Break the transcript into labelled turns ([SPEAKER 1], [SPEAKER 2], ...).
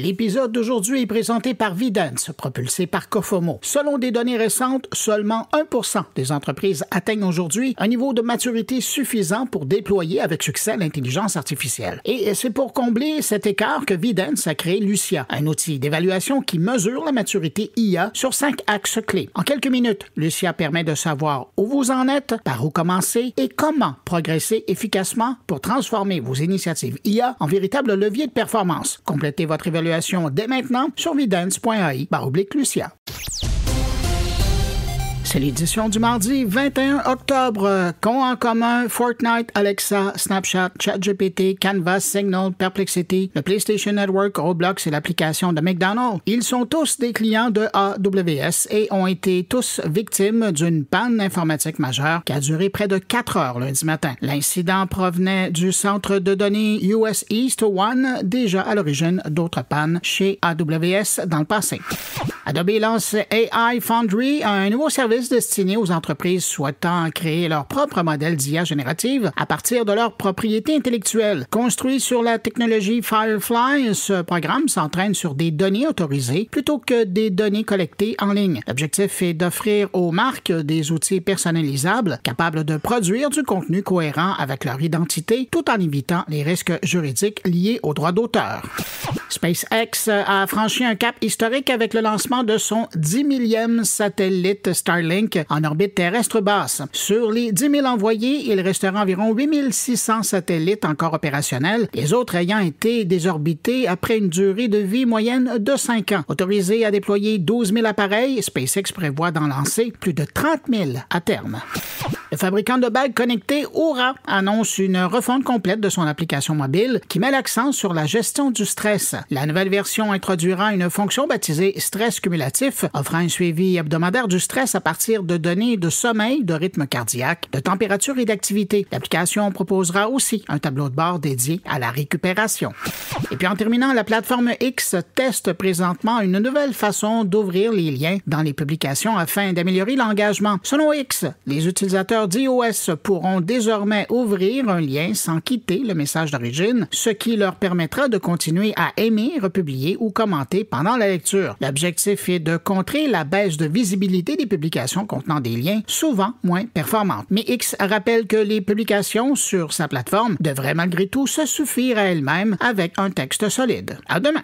[SPEAKER 1] L'épisode d'aujourd'hui est présenté par Vidence, propulsé par Cofomo. Selon des données récentes, seulement 1% des entreprises atteignent aujourd'hui un niveau de maturité suffisant pour déployer avec succès l'intelligence artificielle. Et c'est pour combler cet écart que Vidence a créé Lucia, un outil d'évaluation qui mesure la maturité IA sur 5 axes clés. En quelques minutes, Lucia permet de savoir où vous en êtes, par où commencer et comment progresser efficacement pour transformer vos initiatives IA en véritable levier de performance. Complétez votre évaluation dès maintenant sur vidence.ai/Lucia. C'est l'édition du mardi 21 octobre. Qu'ont en commun Fortnite, Alexa, Snapchat, ChatGPT, Canva, Signal, Perplexity, le PlayStation Network, Roblox et l'application de McDonald's? Ils sont tous des clients de AWS et ont été tous victimes d'une panne informatique majeure qui a duré près de 4 heures lundi matin. L'incident provenait du centre de données US East One, déjà à l'origine d'autres pannes chez AWS dans le passé. Adobe lance AI Foundry, un nouveau service destiné aux entreprises souhaitant créer leur propre modèle d'IA générative à partir de leur propriété intellectuelle. Construit sur la technologie Firefly, ce programme s'entraîne sur des données autorisées plutôt que des données collectées en ligne. L'objectif est d'offrir aux marques des outils personnalisables capables de produire du contenu cohérent avec leur identité tout en évitant les risques juridiques liés aux droits d'auteur. SpaceX a franchi un cap historique avec le lancement de son 10 millième satellite Starlink en orbite terrestre basse. Sur les 10 000 envoyés, il restera environ 8 600 satellites encore opérationnels, les autres ayant été désorbités après une durée de vie moyenne de 5 ans. Autorisé à déployer 12 000 appareils, SpaceX prévoit d'en lancer plus de 30 000 à terme. Le fabricant de bagues connectées Oura annonce une refonte complète de son application mobile qui met l'accent sur la gestion du stress. La nouvelle version introduira une fonction baptisée stress cumulatif, offrant un suivi hebdomadaire du stress à partir de données de sommeil, de rythme cardiaque, de température et d'activité. L'application proposera aussi un tableau de bord dédié à la récupération. Et puis en terminant, la plateforme X teste présentement une nouvelle façon d'ouvrir les liens dans les publications afin d'améliorer l'engagement. Selon X, les utilisateurs d'iOS pourront désormais ouvrir un lien sans quitter le message d'origine, ce qui leur permettra de continuer à aimer, republier ou commenter pendant la lecture. L'objectif est de contrer la baisse de visibilité des publications contenant des liens souvent moins performantes. Mais X rappelle que les publications sur sa plateforme devraient malgré tout se suffire à elles-mêmes avec un texte solide. À demain!